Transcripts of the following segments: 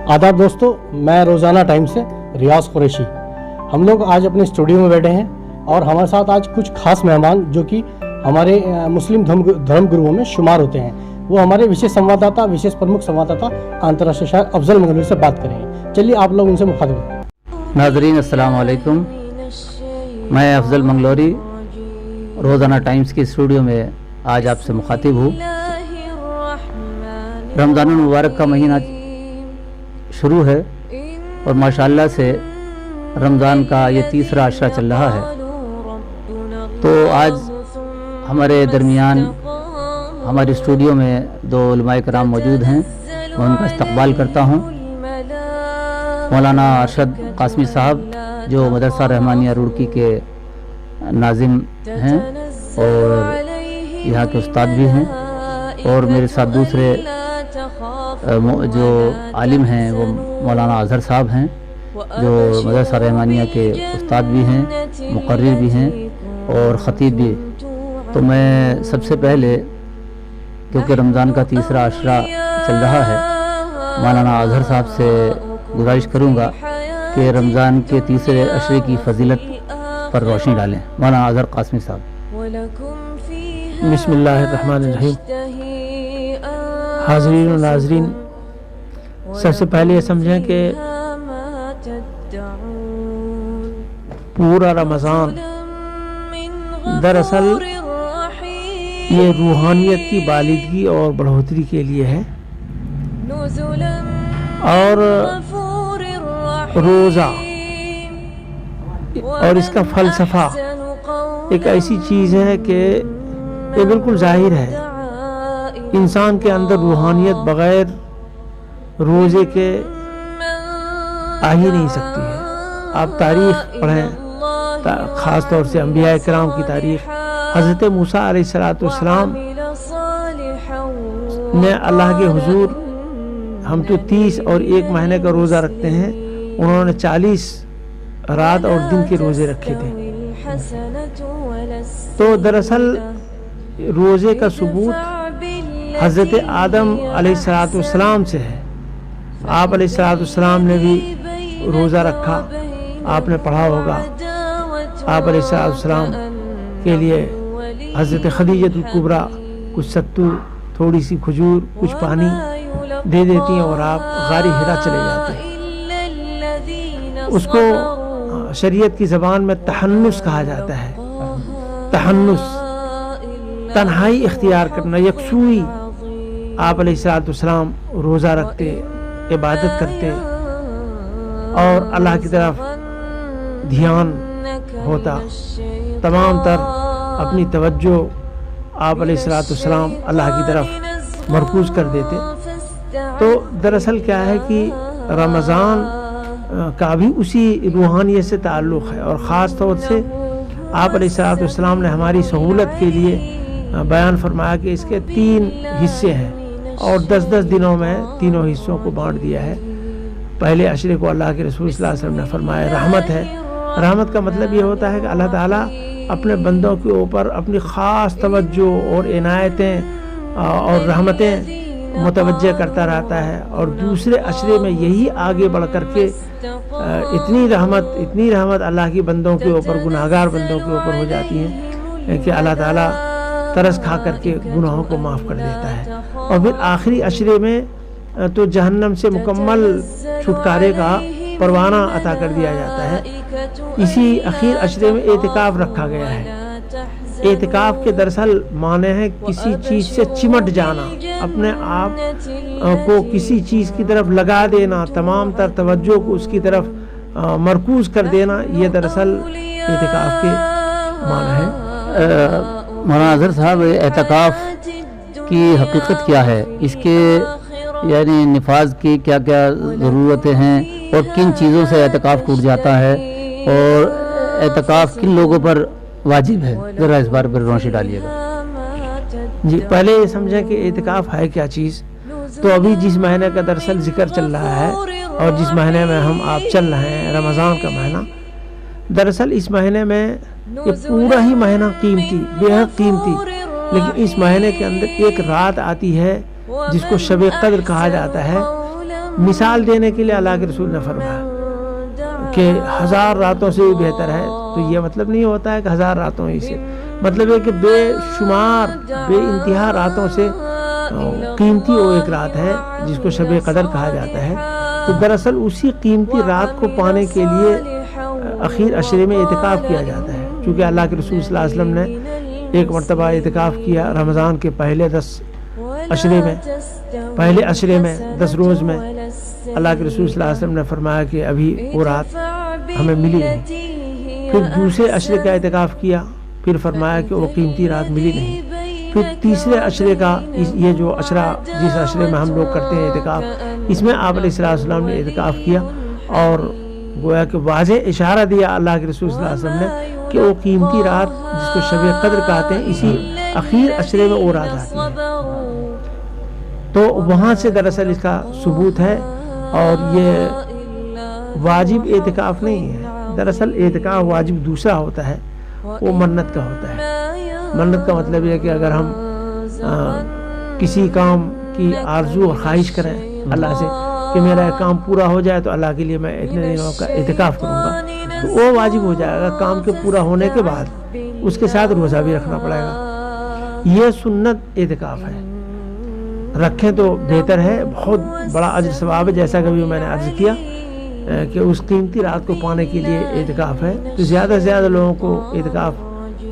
आदाब दोस्तों, मैं रोज़ाना टाइम से रियाज कुरैशी। हम लोग आज अपने स्टूडियो में बैठे हैं और हमारे साथ आज कुछ खास मेहमान जो कि हमारे मुस्लिम धर्म गुरुओं में शुमार होते हैं, वो हमारे विशेष संवाददाता, विशेष प्रमुख संवाददाता अंतर्राष्ट्रीय शायर अफजल मंगलौरी से बात करेंगे। चलिए आप लोग उनसे मुखातिब हैं। नाज़रीन अस्सलाम वालेकुम, मैं अफजल मंगलौरी रोज़ाना टाइम्स के स्टूडियो में आज आपसे मुखातिब हूँ। रमज़ानुल मुबारक का महीना शुरू है और माशाअल्लाह से रमज़ान का ये तीसरा अशरा चल रहा है। तो आज हमारे दरमियान हमारे स्टूडियो में दो उलमाए कराम मौजूद हैं, मैं उनका इस्तकबाल करता हूँ। मौलाना अरशद कासमी साहब जो मदरसा रहमानिया रुड़की के नाजिम हैं और यहाँ के उस्ताद भी हैं, और मेरे साथ दूसरे जो आलिम हैं वो मौलाना अजहर साहब हैं जो मदरसा रहमानिया के उस्ताद भी हैं, मुकर्रिर भी हैं और ख़तीब भी। तो मैं सबसे पहले, क्योंकि रमज़ान का तीसरा अशरा चल रहा है, मौलाना अजहर साहब से गुजारिश करूँगा कि रमज़ान के तीसरे अशरे की फजीलत पर रोशनी डालें। मौलाना अजहर कासमी साहब। बिस्मिल्लाहिर्रहमानिर्रहीम। हाज़रीन और नाज़रीन, सबसे पहले ये समझें कि पूरा रमज़ान दरअसल ये रूहानियत की बालिदगी और बढ़ोतरी के लिए है, और रोज़ा और इसका फ़लसफ़ा एक ऐसी चीज़ है कि ये बिल्कुल जाहिर है, इंसान के अंदर रूहानियत बग़ैर रोज़े के आ ही नहीं सकती है। आप तारीख़ पढ़ें, ख़ास तौर से अंबिया किराम की तारीख़। हज़रत मूसा अलैहिस्सलाम ने अल्लाह के हुजूर, हम तो 30 और 1 महीने का रोज़ा रखते हैं, उन्होंने 40 रात और दिन के रोज़े रखे थे। तो दरअसल रोज़े का सबूत हज़रत आदम अलैहिस्सलाम से है। आप अलैहिस्सलाम ने भी रोज़ा रखा, आपने पढ़ा होगा। आप अलैहिस्सलाम के लिए हज़रत खदीजतुल कुबरा कुछ सत्तू, थोड़ी सी खजूर, कुछ पानी दे देती हैं और आप गारी हिरा चले जाते हैं। उसको शरीयत की ज़बान में तहन्नुस कहा जाता है। तहन्नुस, तन्हाई इख्तियार करना, यकसुई। आप अलैहिस्सलाम रोज़ा रखते, इबादत करते और अल्लाह की तरफ ध्यान होता, तमाम तर अपनी तवज्जो आप अलैहिस्सलाम अल्लाह की तरफ मरकूज़ कर देते। तो दरअसल क्या है कि रमज़ान का भी उसी रूहानियत से ताल्लुक़ है, और ख़ास तौर से आप अलैहिस्सलाम ने हमारी सहूलत के लिए बयान फरमाया कि इसके 3 हिस्से हैं और 10-10 दिनों में तीनों हिस्सों को बांट दिया है। पहले अशरे को अल्लाह के रसूल सल्लल्लाहु अलैहि वसल्लम ने फरमाया रहमत है। रहमत का मतलब ये होता है कि अल्लाह ताला अपने बंदों के ऊपर अपनी ख़ास तवज्जो और इनायतें और रहमतें मुतवज्जह करता रहता है, और दूसरे अशरे में यही आगे बढ़ कर के इतनी रहमत अल्लाह की बंदों के ऊपर, गुनाहगार बंदों के ऊपर हो जाती है कि अल्लाह ताला तरस खा करके गुनाहों को माफ़ कर देता है। और फिर आखिरी अशरे में तो जहन्नम से मुकम्मल छुटकारे का परवाना अता कर दिया जाता है। इसी आखिर अशरे में एतिकाफ रखा गया है। एतिकाफ के दरअसल माने हैं किसी चीज़ से चिमट जाना, अपने आप को किसी चीज़ की तरफ लगा देना, तमाम तर तवज्जो को उसकी तरफ मरकूज़ कर देना, ये दरअसल एतिकाफ के माने हैं। मौलाना अजहर साहब, एतिकाफ की हकीकत क्या है, इसके यानी निफाज की क्या क्या ज़रूरतें हैं और किन चीज़ों से एतिकाफ टूट जाता है, और एतिकाफ किन लोगों पर वाजिब है, ज़रा इस बार पर रोशनी डालिएगा। जी, पहले ये समझें कि एतिकाफ है क्या चीज़। तो अभी जिस महीने का दरअसल जिक्र चल रहा है और जिस महीने में हम आप चल रहे हैं, रमज़ान का महीना, दरअसल इस महीने में ये पूरा ही महीना कीमती, बेहद कीमती, लेकिन इस महीने के अंदर एक रात आती है जिसको शब कद्र कहा जाता है, مثال دینے کے لیے اللہ کے رسول نے فرمایا کہ 1000 راتوں سے بھی بہتر ہے، تو یہ مطلب نہیں ہوتا ہے کہ 1000 راتوں ہی سے، مطلب ہے کہ بے شمار بے انتہا راتوں سے قیمتی وہ ایک رات ہے جس کو شب قدر کہا جاتا ہے۔ تو دراصل اسی قیمتی رات کو پانے کے لیے اخیر عشرے میں اعتکاف کیا جاتا ہے، چونکہ اللہ کے رسول صلی اللہ علیہ وسلم نے ایک مرتبہ اعتکاف کیا رمضان کے پہلے 10 عشرے میں، پہلے عشرے میں 10 روز میں اللہ کے رسول صلی اللہ علیہ وسلم نے فرمایا کہ ابھی وہ رات ہمیں ملی نہیں، پھر دوسرے عشرے کا اعتکاف کیا، پھر فرمایا کہ وہ قیمتی رات ملی نہیں، پھر تیسرے عشرے کا یہ جو عشرہ جس عشرے میں ہم لوگ کرتے ہیں اعتکاف، اس میں آپ علیہ السلام نے اعتکاف کیا اور گویا کہ واضح اشارہ دیا اللہ کے رسول صلی اللہ علیہ وسلم نے کہ وہ قیمتی رات جس کو شب قدر کہتے ہیں اسی اخیر عشرے میں وہ رات آتی ہے۔ تو وہاں سے دراصل اس کا ثبوت ہے، اور یہ واجب اعتکاف نہیں ہے، دراصل اعتکاف واجب دوسرا ہوتا ہے، وہ منت کا ہوتا ہے۔ منت کا مطلب یہ ہے کہ اگر ہم کسی کام کی آرزو اور خواہش کریں اللہ سے کہ میرا یہ کام پورا ہو جائے تو اللہ کے لیے میں اتنے دنوں کا اعتکاف کروں گا، تو وہ واجب ہو جائے گا کام کے پورا ہونے کے بعد، اس کے ساتھ روزہ بھی رکھنا پڑے گا۔ یہ سنت اعتکاف ہے، رکھیں تو بہتر ہے، بہت بڑا اجر ثواب ہے، جیسا کہ میں نے عرض کیا کہ اس قیمتی رات کو پانے کے لیے اعتکاف ہے، تو زیادہ سے زیادہ لوگوں کو اعتکاف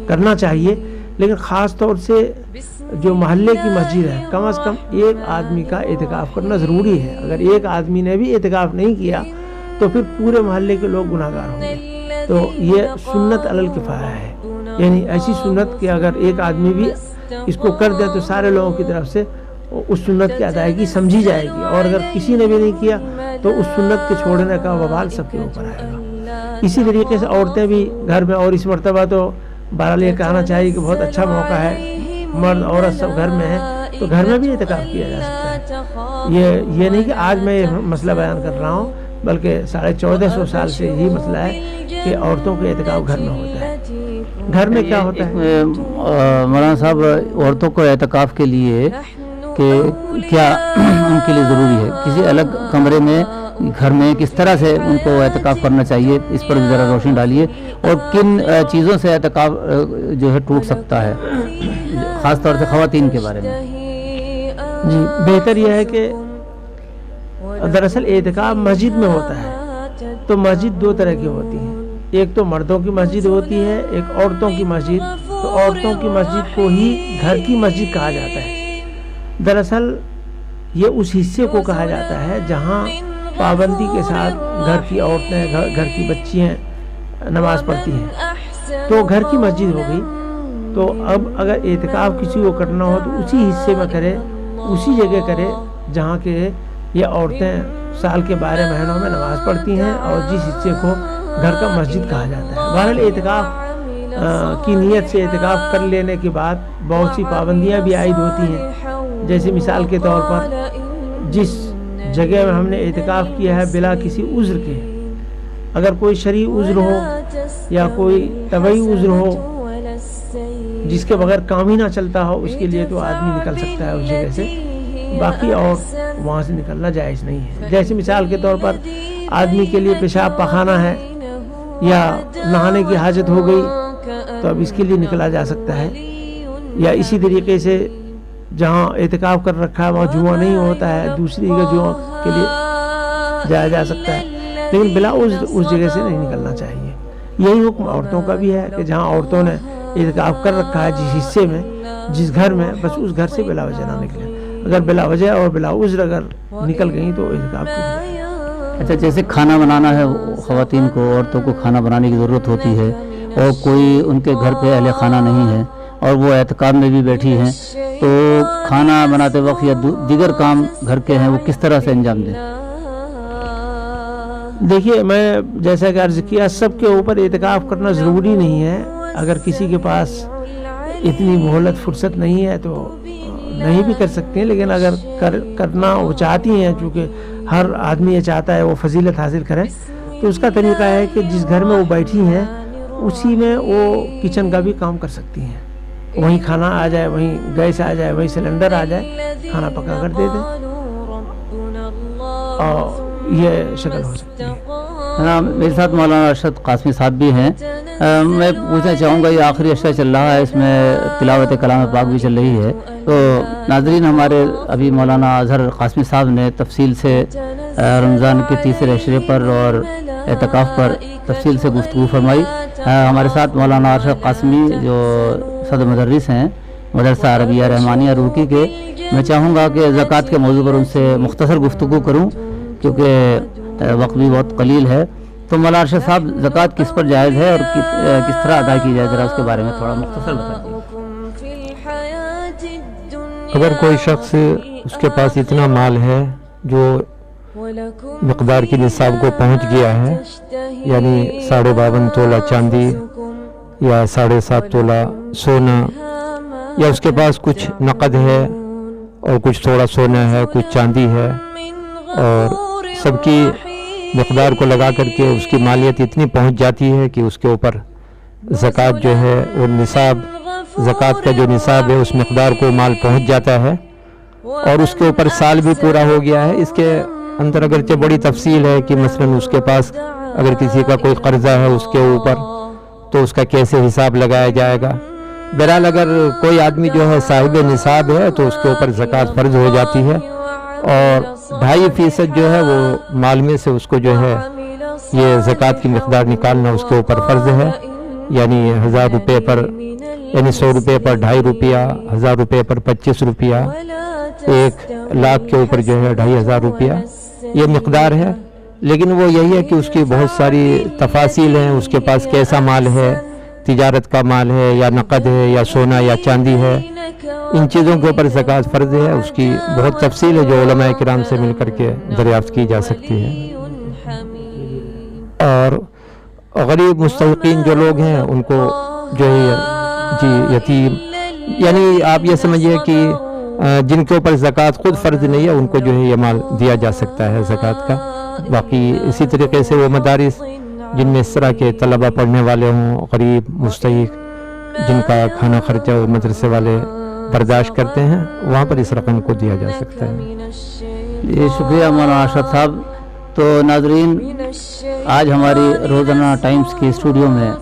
کرنا چاہیے، لیکن خاص طور سے جو محلے کی مسجد ہے کم از کم ایک آدمی کا اعتکاف کرنا ضروری ہے۔ اگر ایک آدمی نے بھی اعتکاف نہیں کیا تو پھر پورے محلے کے لوگ گناہ گار ہوں گے۔ تو یہ سنت علی الکفایہ ہے، یعنی ایسی سنت کہ اگر ایک آدمی بھی اس کو کر دے تو سارے لوگوں کی طرف سے اس سنت کی ادائیگی سمجھی جائے گی، اور اگر کسی نے بھی نہیں کیا تو اس سنت کے چھوڑنے کا وبال سب کے اوپر آئے گا۔ اسی طریقے سے عورتیں بھی گھر میں، اور اس مرتبہ تو بہرحال یہ کہنا چاہیے کہ بہت اچھا موقع ہے، مرد عورت سب گھر میں ہیں تو گھر میں بھی اعتکاف کیا جا سکتا ہے۔ یہ نہیں کہ آج میں یہ مسئلہ بیان کر رہا ہوں، بلکہ 1450 سال سے یہی مسئلہ ہے کہ عورتوں کا اعتکاف گھر میں ہوتا ہے۔ گھر میں کیا ہوتا ہے مولانا صاحب، عورتوں کو اعتکاف کے لیے کہ کیا ان کے لیے ضروری ہے؟ کسی الگ کمرے میں گھر میں کس طرح سے ان کو اعتکاف کرنا چاہیے، اس پر بھی ذرا روشنی ڈالیے، اور کن چیزوں سے اعتکاف جو ہے ٹوٹ سکتا ہے، خاص طور سے خواتین کے بارے میں؟ جی، بہتر یہ ہے کہ دراصل اعتکاف مسجد میں ہوتا ہے، تو مسجد 2 طرح کی ہوتی ہیں، ایک تو مردوں کی مسجد ہوتی ہے، ایک عورتوں کی مسجد۔ تو عورتوں کی مسجد کو ہی گھر کی مسجد کہا جاتا ہے۔ دراصل یہ اس حصے کو کہا جاتا ہے جہاں پابندی کے ساتھ گھر کی عورتیں، گھر کی بچیاں نماز پڑھتی ہیں، تو گھر کی مسجد ہو گئی۔ تو اب اگر اعتکاف کسی کو کرنا ہو تو اسی حصے میں کرے، اسی جگہ کرے جہاں کہ یہ عورتیں سال کے 12 مہینوں میں نماز پڑھتی ہیں، اور جس حصے کو گھر کا مسجد کہا جاتا ہے۔ بہرحال اعتکاف کی نیت سے اعتکاف کر لینے کے بعد بہت سی پابندیاں بھی عائد ہوتی ہیں، جیسے مثال کے طور پر جس جگہ میں ہم نے اعتکاف کیا ہے بلا کسی عذر کے، اگر کوئی شرعی عذر ہو یا کوئی طبعی عذر ہو جس کے بغیر کام ہی نہ چلتا ہو، اس کے لیے تو آدمی نکل سکتا ہے اس جگہ سے، باقی اور وہاں سے نکلنا جائز نہیں ہے۔ جیسے مثال کے طور پر آدمی کے لیے پیشاب پخانہ ہے یا نہانے کی حاجت ہو گئی تو اب اس کے لیے نکلا جا سکتا ہے، یا اسی طریقے سے جہاں اعتکاف کر رکھا ہے وہاں جمعہ نہیں ہوتا ہے، دوسری جگہ جمعہ کے لیے جایا جا سکتا ہے، لیکن بلا عذر اس جگہ سے نہیں نکلنا چاہیے۔ یہی حکم عورتوں کا بھی ہے کہ جہاں عورتوں نے اعتکاف کر رکھا ہے جس حصے میں، جس گھر میں، بس اس گھر سے بلا وجہ نہ نکلیں۔ اگر بلا وجہ اور بلا عذر اگر نکل گئیں تو اعتکاف ٹوٹ جائے۔ اچھا، جیسے کھانا بنانا ہے، خواتین کو، عورتوں کو کھانا بنانے کی ضرورت ہوتی ہے، اور کوئی ان کے گھر پہ اہل خانہ نہیں ہے اور وہ اعتکاف میں بھی بیٹھی ہیں، تو کھانا بناتے وقت یا دیگر کام گھر کے ہیں وہ کس طرح سے انجام دیں؟ دیکھیے، میں جیسا کہ عرض کیا، سب کے اوپر اعتکاف کرنا ضروری نہیں ہے۔ اگر کسی کے پاس اتنی مہلت فرصت نہیں ہے تو نہیں بھی کر سکتے ہیں، لیکن اگر کرنا وہ چاہتی ہیں، چونکہ ہر آدمی یہ چاہتا ہے وہ فضیلت حاصل کرے، تو اس کا طریقہ ہے کہ جس گھر میں وہ بیٹھی ہیں اسی میں وہ کچن کا بھی کام کر سکتی ہیں، وہیں کھانا آ جائے، وہیں گیس آ جائے، وہیں سلنڈر آ جائے، کھانا پکا کر دے دیں۔ ये शक्ल हो सकती है। हाँ, मेरे साथ मौलाना अरशद कासमी साहब भी हैं। मैं पूछना चाहूँगा, ये आखिरी अशरा चल रहा है, इसमें तिलावत कलाम पाक भी चल रही है, तो नाज़रीन हमारे अभी मौलाना अज़हर कासमी साहब ने तफसील से रमज़ान के तीसरे अशरे पर और एतकाफ़ पर तफसील से गुफ्तगू फरमाई। हमारे साथ मौलाना अरशद कासमी जो सदर मुदर्रिस हैं मदरसा अरबिया रहमानिया रुड़की के, मैं चाहूँगा कि ज़कात के मौजू पर उनसे मुख्तसर गुफ्तगू करूँ क्योंकि वक्त भी बहुत कलील है। तो मौलाना अरशद साहब, ज़कात किस पर जायज़ है और किस तरह अदा की जाए, ज़रा उसके बारे में थोड़ा मुख्तसर बताइए। अगर कोई शख्स उसके पास इतना माल है जो मकदार की निसाब को पहुंच गया है, यानी 52.5 तोला चांदी या 7.5 तोला सोना, या उसके पास कुछ नकद है और कुछ थोड़ा सोना है, कुछ चांदी है, और सबकी मकदार को लगा करके उसकी मालियत इतनी पहुंच जाती है कि उसके ऊपर ज़कात जो है वो निसाब, ज़कात का जो निसाब है उस मकदार को माल पहुंच जाता है और उसके ऊपर साल भी पूरा हो गया है। इसके अंदर अगरचे बड़ी तफसील है कि मसलन उसके पास अगर किसी का कोई कर्जा है उसके ऊपर, तो उसका कैसे हिसाब लगाया जाएगा। बहरहाल अगर कोई आदमी जो है साहिब निसाब है तो उसके ऊपर ज़कात फ़र्ज हो जाती है और 2.5% जो है वो माल में से उसको जो है ये ज़कात की मिक़दार निकालना उसके ऊपर फ़र्ज है। यानी 1000 रुपये पर, यानी 100 रुपये पर 2.5 रुपया, 1000 रुपये पर 25 रुपया, 1 लाख के ऊपर जो है 2.5 रुपया ये मिक़दार है। लेकिन वो यही है कि उसकी बहुत सारी तफासील हैं, उसके पास कैसा माल है, तिजारत का माल है या नकद है या सोना या चांदी है, इन चीज़ों के ऊपर ज़कात फ़र्ज है। उसकी बहुत तफसील है जो उलमाए किराम से मिल करके दरियाफ्त की जा सकती है। और गरीब मुस्तहिक़ीन जो लोग हैं उनको जो है जी यतीम, यानी आप ये समझिए कि जिनके ऊपर ज़कात ख़ुद फ़र्ज नहीं है उनको जो है ये माल दिया जा सकता है ज़कात का। बाकी इसी तरीके से वो मदारिस जिनमें इस तरह के तलबा पढ़ने वाले हों, गरीब मुस्तहिक़ जिनका खाना खर्चा वो मदरसे वाले बर्दाश्त करते हैं, वहाँ पर इस रकम को दिया जा सकता है। ये शुक्रिया मौलाना अरशद साहब। तो नाजरीन, आज हमारी रोज़ाना टाइम्स के स्टूडियो में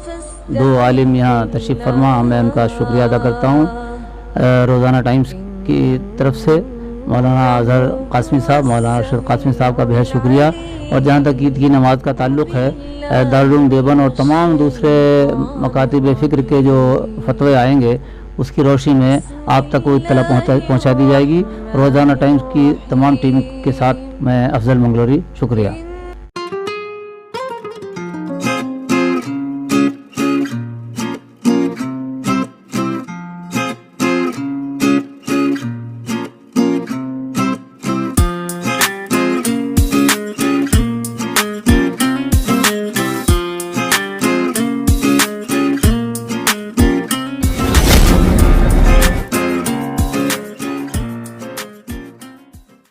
2 आलिम यहाँ तशरीफ़ फरमा, मैं उनका शुक्रिया अदा करता हूँ। रोज़ाना टाइम्स की तरफ से मौलाना अज़हर कासमी साहब, मौलाना अरशद कासमी साहब का बेहद शुक्रिया। और जहाँ तक ईद की नमाज का ताल्लुक़ है, दारुल उलूम देवबंद और तमाम दूसरे मकातिब फ़िक्र के जो फतवे आएंगे उसकी रोशनी में आप तक वो इत्तला पहुँचा दी जाएगी। रोज़ाना टाइम्स की तमाम टीम के साथ मैं अफजल मंगलोरी, शुक्रिया।